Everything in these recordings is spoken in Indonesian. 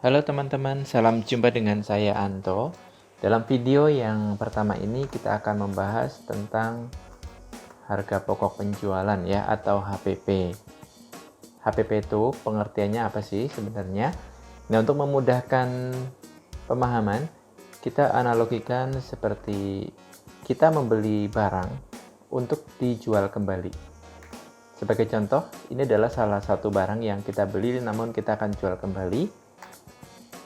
Halo teman-teman, salam jumpa dengan saya Anto. Dalam video yang pertama ini kita akan membahas tentang harga pokok penjualan ya atau HPP. HPP itu pengertiannya apa sih sebenarnya? Nah, untuk memudahkan pemahaman, kita analogikan seperti kita membeli barang untuk dijual kembali. Sebagai contoh, ini adalah salah satu barang yang kita beli namun kita akan jual kembali.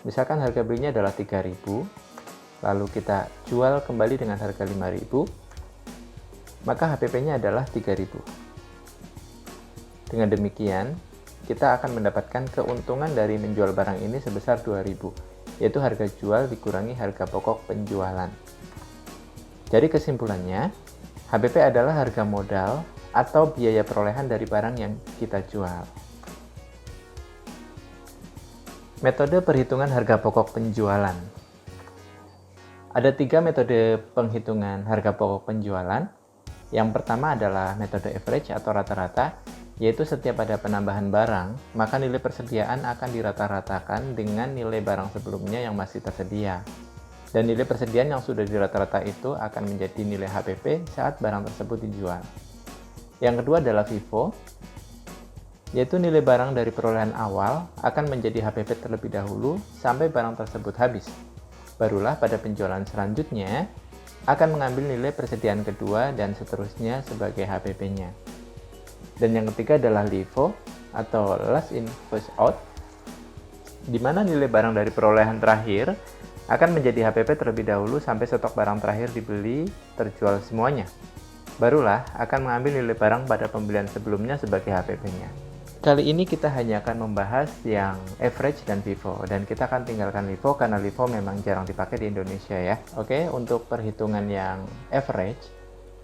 Misalkan harga belinya adalah 3.000, lalu kita jual kembali dengan harga 5.000, maka HPP-nya adalah 3.000. Dengan demikian, kita akan mendapatkan keuntungan dari menjual barang ini sebesar 2.000, yaitu harga jual dikurangi harga pokok penjualan. Jadi kesimpulannya, HPP adalah harga modal atau biaya perolehan dari barang yang kita jual. Metode perhitungan harga pokok penjualan. Ada 3 metode penghitungan harga pokok penjualan. Yang pertama adalah metode average atau rata-rata, yaitu setiap ada penambahan barang, maka nilai persediaan akan dirata-ratakan dengan nilai barang sebelumnya yang masih tersedia. Dan nilai persediaan yang sudah dirata-rata itu akan menjadi nilai HPP saat barang tersebut dijual. Yang kedua adalah FIFO, yaitu nilai barang dari perolehan awal akan menjadi HPP terlebih dahulu sampai barang tersebut habis. Barulah pada penjualan selanjutnya akan mengambil nilai persediaan kedua dan seterusnya sebagai HPP-nya. Dan yang ketiga adalah LIFO atau last in first out, di mana nilai barang dari perolehan terakhir akan menjadi HPP terlebih dahulu sampai stok barang terakhir dibeli terjual semuanya. Barulah akan mengambil nilai barang pada pembelian sebelumnya sebagai HPP-nya. Kali ini kita hanya akan membahas yang average dan FIFO, dan kita akan tinggalkan LIFO karena LIFO memang jarang dipakai di Indonesia ya. Oke, untuk perhitungan yang average,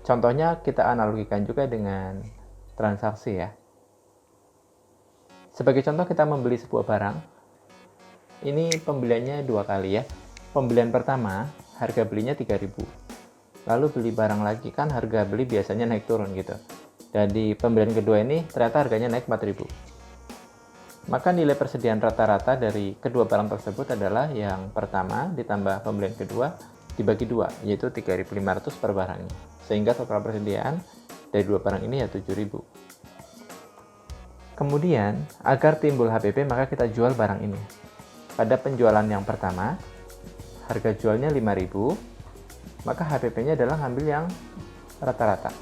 contohnya kita analogikan juga dengan transaksi ya. Sebagai contoh kita membeli sebuah barang, ini pembeliannya 2 kali ya. Pembelian pertama, harga belinya 3.000. Lalu beli barang lagi, kan harga beli biasanya naik turun gitu. Dan di pembelian kedua ini ternyata harganya naik 4.000. Maka nilai persediaan rata-rata dari kedua barang tersebut adalah yang pertama ditambah pembelian kedua dibagi 2, yaitu 3.500 per barangnya. Sehingga total persediaan dari dua barang ini ya 7.000. Kemudian, agar timbul HPP maka kita jual barang ini. Pada penjualan yang pertama, harga jualnya 5.000, maka HPP-nya adalah ngambil yang rata-rata.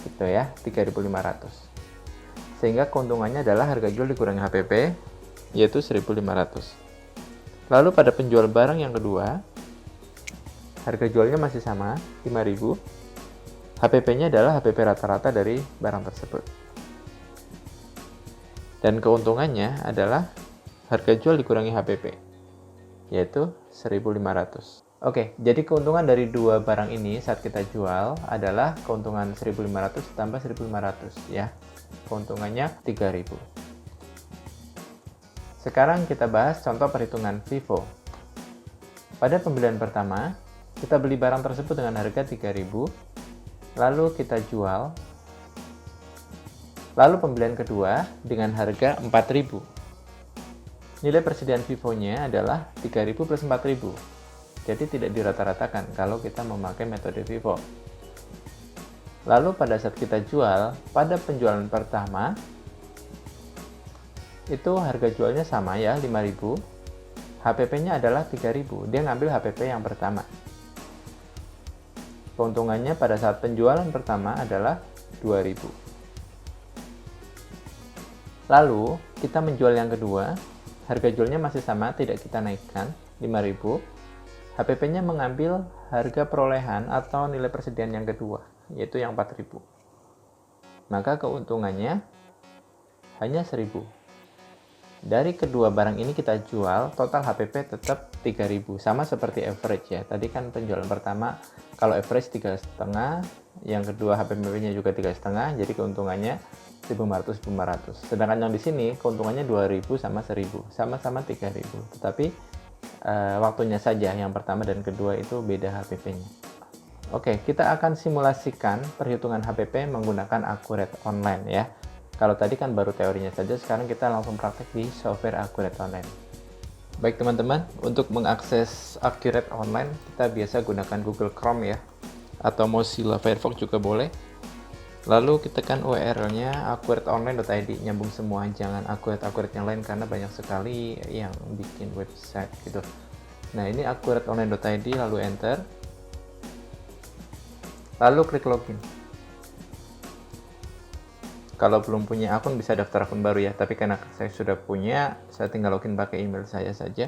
Gitu ya, 3.500. Sehingga keuntungannya adalah harga jual dikurangi HPP, yaitu 1.500. Lalu pada penjual barang yang kedua, harga jualnya masih sama, 5.000. HPP-nya adalah HPP rata-rata dari barang tersebut. Dan keuntungannya adalah harga jual dikurangi HPP, yaitu 1.500. Oke, jadi keuntungan dari dua barang ini saat kita jual adalah keuntungan 1.500 tambah 1.500 ya. Keuntungannya 3.000. Sekarang kita bahas contoh perhitungan FIFO. Pada pembelian pertama, kita beli barang tersebut dengan harga 3.000, lalu kita jual. Lalu pembelian kedua dengan harga 4.000. Nilai persediaan FIFO-nya adalah 3.000 plus 4.000. Jadi tidak dirata-ratakan kalau kita memakai metode FIFO. Lalu pada saat kita jual, pada penjualan pertama, itu harga jualnya sama ya, 5.000. HPP-nya adalah 3.000. Dia ngambil HPP yang pertama. Keuntungannya pada saat penjualan pertama adalah 2.000. Lalu, kita menjual yang kedua, harga jualnya masih sama, tidak kita naikkan, 5.000. HPP-nya mengambil harga perolehan atau nilai persediaan yang kedua, yaitu yang 4.000. Maka keuntungannya hanya 1.000. Dari kedua barang ini kita jual, total HPP tetap 3.000. Sama seperti average ya. Tadi kan penjualan pertama, kalau average 3,5, yang kedua HPP-nya juga 3,5, jadi keuntungannya 1.500. Sedangkan yang di sini keuntungannya 2.000 sama 1.000, sama-sama 3.000. Tetapi waktunya saja yang pertama dan kedua itu beda HPP-nya. Oke, kita akan simulasikan perhitungan HPP menggunakan Accurate Online ya. Kalau tadi kan baru teorinya saja, sekarang kita langsung praktek di software Accurate Online. Baik teman-teman, untuk mengakses Accurate Online, kita biasa gunakan Google Chrome ya, atau Mozilla Firefox juga boleh. Lalu kita tekan URL-nya accurateonline.id, nyambung semua, jangan accurate yang lain karena banyak sekali yang bikin website gitu. Nah, ini accurateonline.id, lalu enter. Lalu klik login. Kalau belum punya akun bisa daftar akun baru ya, tapi karena saya sudah punya, saya tinggal login pakai email saya saja.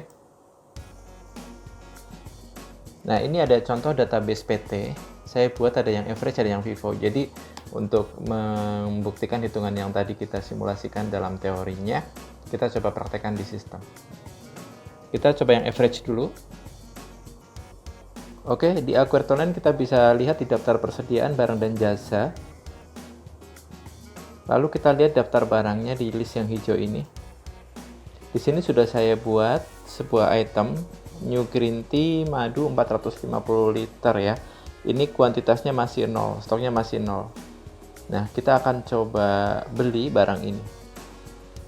Nah, ini ada contoh database PT. Saya buat ada yang average, ada yang Vivo. Jadi, untuk membuktikan hitungan yang tadi kita simulasikan dalam teorinya, kita coba praktekkan di sistem. Kita coba yang average dulu. Oke, di Accurate Online kita bisa lihat di daftar persediaan barang dan jasa. Lalu kita lihat daftar barangnya di list yang hijau ini. Di sini sudah saya buat sebuah item New Green Tea madu 450 liter ya. Ini kuantitasnya masih 0, stoknya masih 0. Nah, kita akan coba beli barang ini.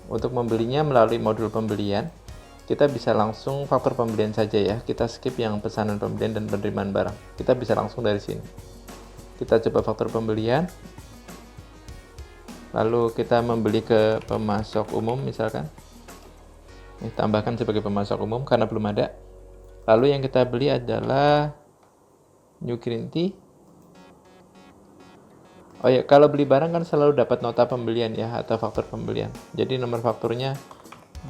Untuk membelinya melalui modul pembelian, kita bisa langsung faktur pembelian saja ya. Kita skip yang pesanan pembelian dan penerimaan barang. Kita bisa langsung dari sini. Kita coba faktur pembelian. Lalu kita membeli ke pemasok umum misalkan. Tambahkan sebagai pemasok umum karena belum ada. Lalu yang kita beli adalah New Green Tea. Oh ya, kalau beli barang kan selalu dapat nota pembelian ya atau faktur pembelian. Jadi nomor fakturnya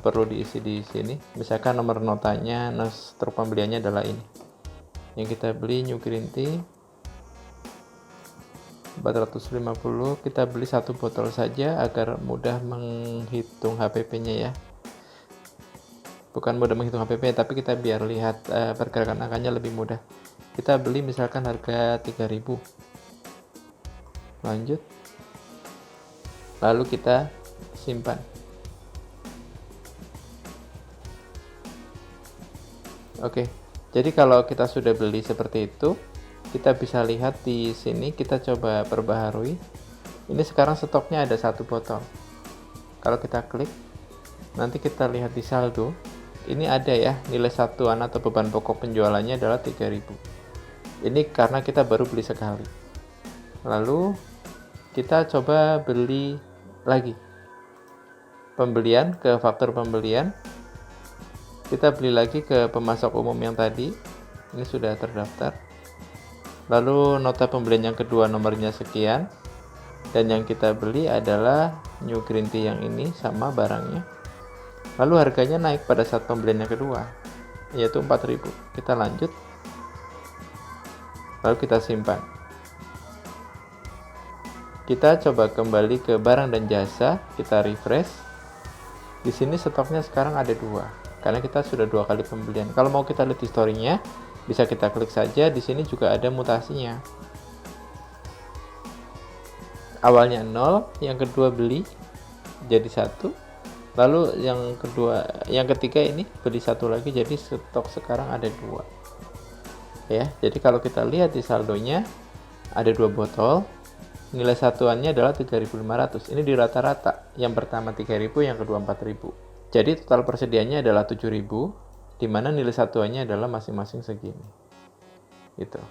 perlu diisi di sini. Misalkan nomor notanya, struk pembeliannya adalah ini. Yang kita beli New Green Tea 450, kita beli 1 botol saja agar mudah menghitung HPP-nya ya. Bukan mudah menghitung HPP, tapi kita biar lihat pergerakan angkanya lebih mudah. Kita beli misalkan harga 3.000. Lanjut. Lalu kita simpan. Oke. Jadi kalau kita sudah beli seperti itu, kita bisa lihat di sini, kita coba perbaharui. Ini sekarang stoknya ada 1 botol. Kalau kita klik, nanti kita lihat di saldo. Ini ada ya, nilai satuan atau beban pokok penjualannya adalah 3.000. Ini karena kita baru beli sekali. Lalu kita coba beli lagi. Pembelian ke faktur pembelian. Kita beli lagi ke pemasok umum yang tadi. Ini sudah terdaftar. Lalu nota pembelian yang kedua nomornya sekian. Dan yang kita beli adalah New Green Tea yang ini sama barangnya. Lalu harganya naik pada saat pembelian yang kedua, yaitu 4.000. Kita lanjut. Lalu kita simpan. Kita coba kembali ke barang dan jasa, kita refresh. Di sini stoknya sekarang ada 2, karena kita sudah 2 kali pembelian. Kalau mau kita lihat historinya, bisa kita klik saja. Di sini juga ada mutasinya. Awalnya 0, yang kedua beli jadi 1. Lalu yang ketiga ini beli 1 lagi, jadi stok sekarang ada 2. Ya, jadi kalau kita lihat di saldonya ada 2 botol. Nilai satuannya adalah 3.500. Ini di rata-rata. Yang pertama 3.000, yang kedua 4.000. Jadi total persediaannya adalah 7.000, di mana nilai satuannya adalah masing-masing segini. Gitu.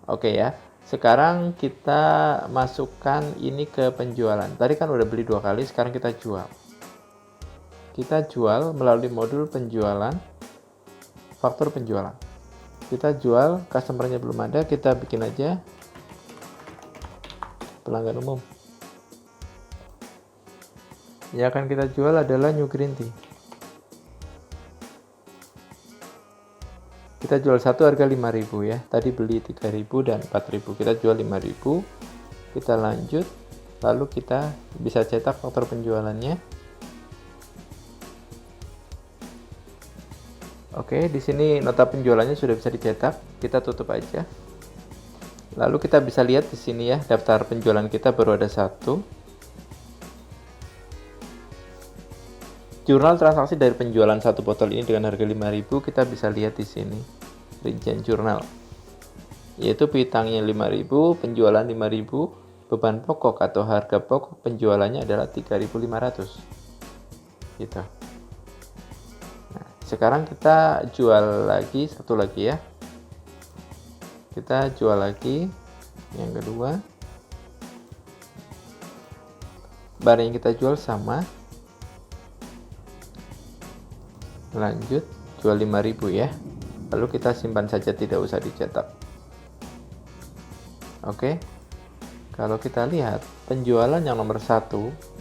Oke ya. Sekarang kita masukkan ini ke penjualan. Tadi kan udah beli 2 kali, sekarang kita jual. Kita jual melalui modul penjualan, faktur penjualan. Kita jual, customer-nya belum ada, kita bikin aja pelanggan umum. Yang akan kita jual adalah New Green Tea. Kita jual 1 harga 5.000 ya. Tadi beli 3.000 dan 4.000. Kita jual 5.000. Kita lanjut. Lalu kita bisa cetak faktur penjualannya. Oke, di sini nota penjualannya sudah bisa dicetak. Kita tutup aja. Lalu kita bisa lihat di sini ya, daftar penjualan kita baru ada 1. Jurnal transaksi dari penjualan 1 botol ini dengan harga 5.000 kita bisa lihat di sini. Rincian jurnal. Yaitu piutangnya 5.000, penjualan 5.000, beban pokok atau harga pokok penjualannya adalah 3.500. Gitu. Nah, sekarang kita jual lagi satu lagi ya. Kita jual lagi yang kedua. Barang yang kita jual sama. Lanjut, jual 5.000 ya. Lalu kita simpan saja, tidak usah dicetak. Oke. Kalau kita lihat penjualan yang nomor 1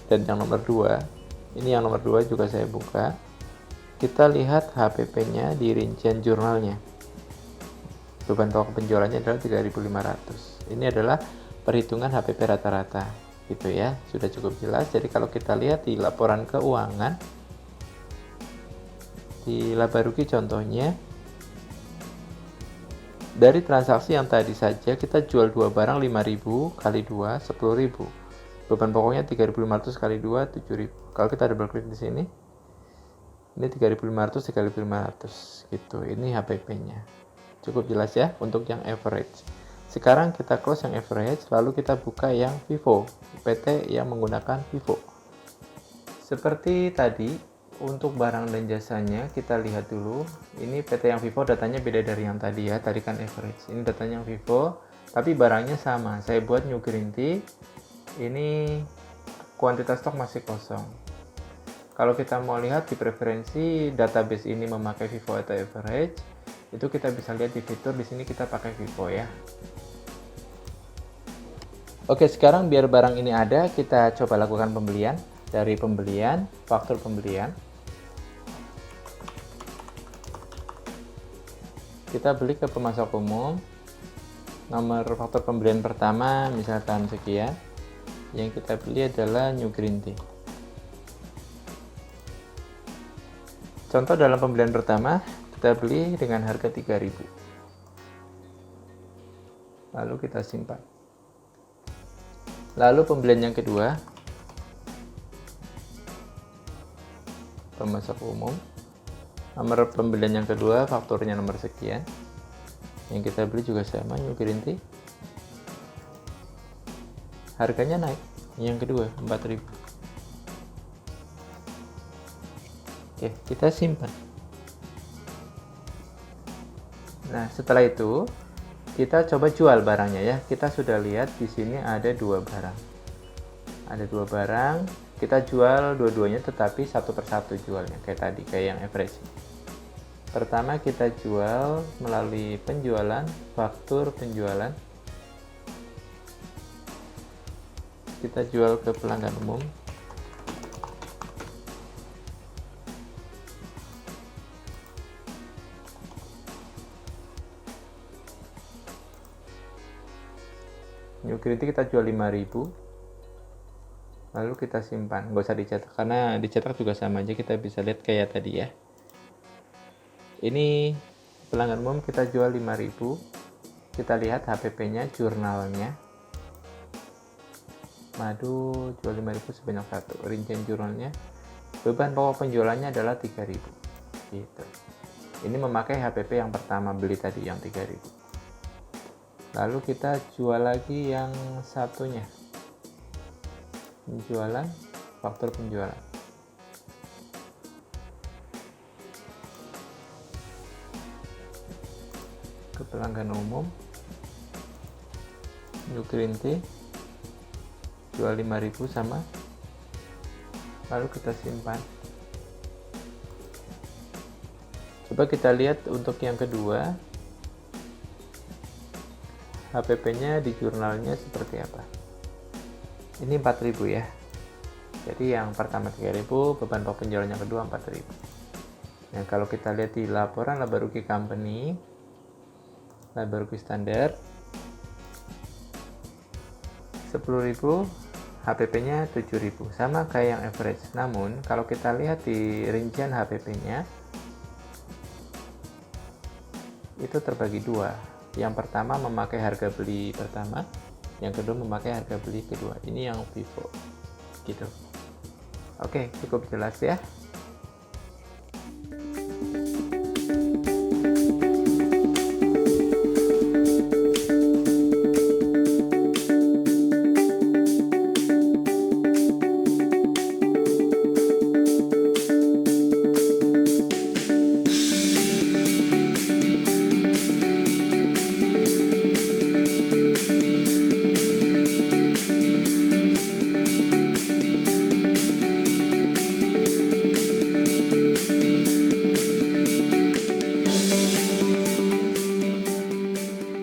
dan yang nomor 2, ini yang nomor 2 juga saya buka. Kita lihat HPP-nya di rincian jurnalnya. Beban pokok penjualannya adalah 3.500. Ini adalah perhitungan HPP rata-rata, gitu ya. Sudah cukup jelas. Jadi kalau kita lihat di laporan keuangan, di laba rugi contohnya, dari transaksi yang tadi saja kita jual 2 barang 5.000 kali 2 10.000. Beban pokoknya 3.500 kali 2 7.000. Kalau kita double klik di sini, ini 3.500 3.500 gitu. Ini HPP-nya. Cukup jelas ya untuk yang average. Sekarang kita close yang average, lalu kita buka yang FIFO, PT yang menggunakan FIFO. Seperti tadi, untuk barang dan jasanya kita lihat dulu. Ini PT yang FIFO datanya beda dari yang tadi ya. Tadi kan average. Ini datanya yang FIFO, tapi barangnya sama. Saya buat New Green Tea. Ini kuantitas stok masih kosong. Kalau kita mau lihat di preferensi database ini memakai FIFO atau average, itu kita bisa lihat di fitur di sini kita pakai FIFO ya. Oke, sekarang biar barang ini ada, kita coba lakukan pembelian. Dari pembelian, faktur pembelian. Kita beli ke pemasok umum. Nomor faktur pembelian pertama misalkan sekian. Yang kita beli adalah New Green Tea. Contoh dalam pembelian pertama, kita beli dengan harga 3.000. Lalu kita simpan. Lalu pembelian yang kedua, pemasok umum. Nomor pembelian yang kedua, fakturnya nomor sekian. Yang kita beli juga sama, New Green Tea. Harganya naik. Yang kedua, 4.000. Oke, kita simpan. Nah, setelah itu kita coba jual barangnya ya. Kita sudah lihat di sini ada 2 barang. Ada 2 barang, kita jual dua-duanya tetapi satu persatu jualnya kayak tadi, kayak yang average. Pertama kita jual melalui penjualan, faktur penjualan. Kita jual ke pelanggan umum. New Green Tea kita jual 5.000. Lalu kita simpan, nggak usah dicetak karena dicetak juga sama aja, kita bisa lihat kayak tadi ya. Ini pelanggan umum kita jual 5.000. Kita lihat HPP-nya, jurnalnya. Madu jual 5.000 sebanyak 1. Rincian jurnalnya. Beban pokok penjualannya adalah 3.000. Gitu. Ini memakai HPP yang pertama beli tadi yang 3.000. Lalu kita jual lagi yang satunya. Penjualan, faktur penjualan. Ke pelanggan umum, New Green Tea jual 5.000 sama, lalu kita simpan. Coba kita lihat untuk yang kedua, HPP-nya di jurnalnya seperti apa. Ini 4.000 ya. Jadi yang pertama 3.000, beban pokok penjualan yang kedua 4.000. Nah, kalau kita lihat di laporan laba rugi company, laba rugi standar 10.000, HPP-nya 7.000, sama kayak yang average. Namun kalau kita lihat di rincian HPP-nya itu terbagi 2. Yang pertama memakai harga beli pertama, yang kedua memakai harga beli kedua. Ini yang FIFO gitu. Oke, cukup jelas ya.